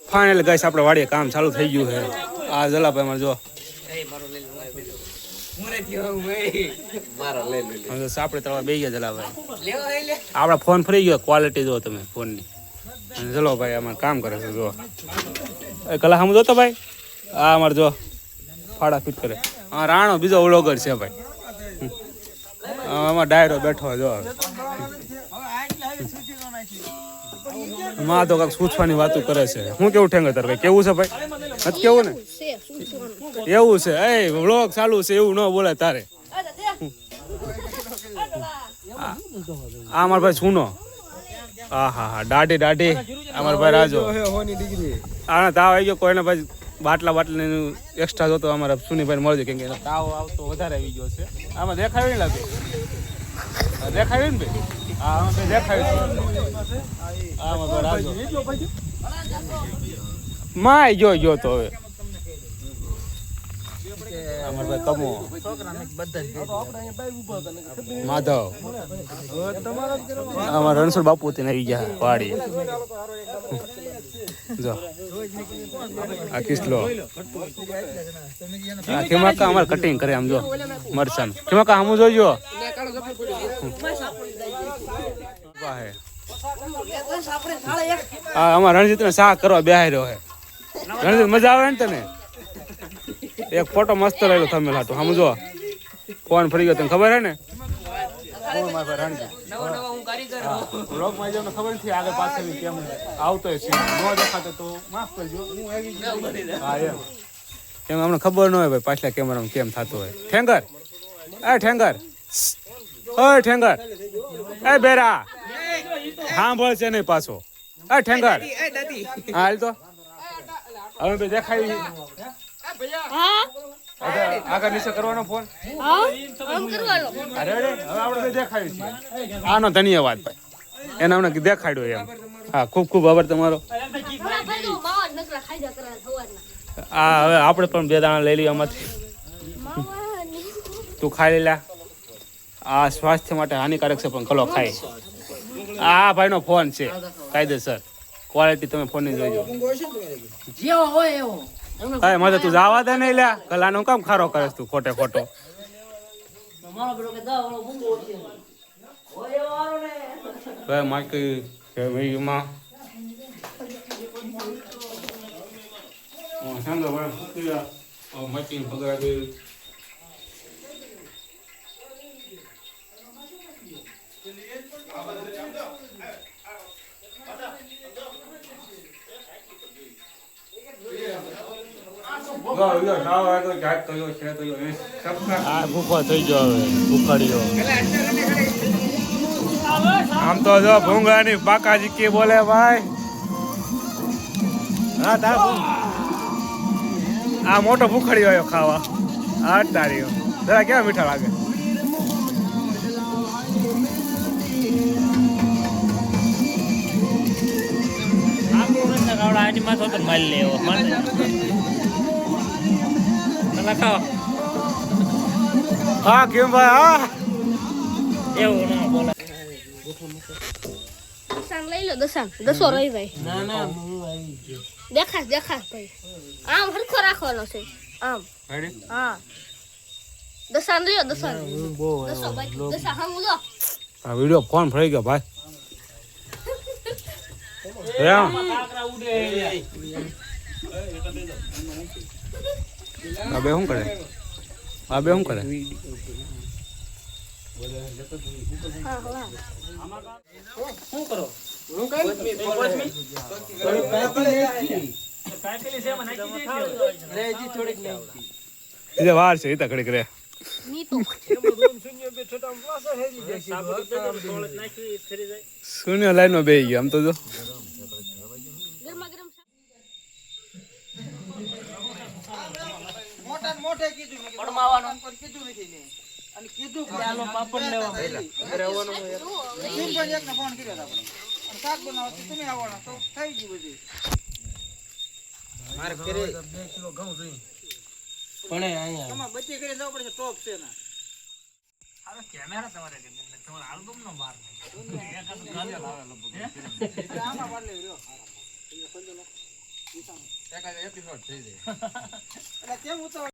Final guys આપણે વાડીએ કામ ચાલુ થઈ ગયું છે આ જલાભાઈ માર જો સાપડે તળવા બે ગયા જલાભાઈ આપડા ફોન ફરી ગયો ક્વોલિટી જો તમે ફોન ની ચલો ભાઈ અમારે કામ કરે છે જો કલા સામું જોતો ભાઈ આ અમારે જો ફાડા ફિટ કરે હા રાણો બીજો વ્લોગર છે ભાઈ આમાં ડાયરો બેઠો જો માં તો કાંઈક પૂછવાની વાતો કરે છે હું કેવું ઠેંગર તાર કઈ કેવું છે ભાઈ નથી કેવું ને એવું છે એ વ્લોગ ચાલુ છે એવું ન બોલે તારે આ મારા ભાઈ સુનો હા હા હા દાઢી દાઢી અમારા ભાઈ રાજો આના તાવ આવી ગયો કોઈને ભાઈ બાટલા એક્સ્ટ્રા જોતો અમારા સુનીભાઈ મળજો કેમ કે તાવ આવતો વધારે આવી ગયો છે આમાં દેખાયું નહીં લાગે દેખાયું ને ભાઈ હા ભાઈ દેખાયું આમાં રાજો માય ગયો તો હવે અમાર ભાઈ કમો માધવ અમાર રણછોડ બાપુ થી આવી ગયા વાડી જો આ કિસલો આ ખેમાકા અમાર કટિંગ કરે આમ જો મરચાં ખેમાકા આમ જોજો વાહે આ અમાર રણજીત ને શાક કરવા બેહાઈ રહ્યો હે રણજીત મજા આવે ને તને એક ફોટો મસ્ત રહેલો તમે લાટો સમજો ફોન ફરી ગયો તને ખબર હે ને કોણ મારા રણજીત હું કારીગર વ્લોગ માં જેમને ખબર નથી આગળ પાછળ કેમ આવતો છે નો દેખાતો તો માફ કરજો હું આવી ગયો હા એમ અમને ખબર ન હોય ભાઈ પાછલા કેમેરામાં કેમ થતો હોય ઠેંગર એ ઠેંગર ઓય ઠેંગર એ બેરા સાંભળ છે નહીં પાછો એ ઠેંગર હાલ તો હવે બે દેખાય આગળ નીચે કરવાનો ફોન અરે હવે આપણે દેખાયું છે આનો ધન્યવાદ ભાઈ એને અમને દેખાડ્યો એમ હા ખૂબ ખૂબ આભાર તમારો હા હવે આપણે પણ બે દાણા લઈ લઈએ આમાંથી તું ખાઈ લે આ સ્વાસ્થ્ય માટે હાનિકારક છે પણ ખલો ખાય આ ભાઈનો ફોન છે કાયદેસર ક્વોલિટી તમે ફોન ની જોઈજો જેવો હોય એવો હા મારે તું જવા દે નહીં લ્યા કલાનો કામ ખારો કરે તું ખોટે ખોટો માકી માં મચી પગાર ભૂખો થઈ ગયો હવે ભૂખાડીઓ આમ તો જો ભૂંગાની બાકાજી કે બોલે ભાઈ હા આ મોટો ભૂખાડી આવ્યો ખાવા આ તારીઓ જરા કેવા મીઠા લાગે મારી લેવો હા કેમ ભાઈ હા એવું ના બોલે દસાન લઈ લો દસાન દસો રહી ભાઈ ના ના હું આવી ગયો દેખાસ ભાઈ આમ હરખો રાખવાનો છે આમ હા દસાન લઈ લો દસાન દસો ભાઈ દસા હમ લો આ વિડિયો ફોન ફરી ગયો ભાઈ અબે શું કરે શું કરો વાર છે તકડી કરે શૂન્ય લાઈન માં બે ગયો આમ તો જો મોટે કીધું પડમાવાનો પર કીધું નથી ને અને કીધું કે આલો પાપડ લેવા ઘરે આવવાનો સિમ પણ એકને ફોન કર્યો હતો આપણે અને શાક બનાવો તો તમે આવવાના તો થઈ ગયું બધું મારે કરે 2 કિલો ઘઉં જોઈ પણ અહીંયા તમારે બચી કરી જવું પડશે ટોપ છે ના હવે કેમેરા તમારે એપિસોડ થઈ જાય.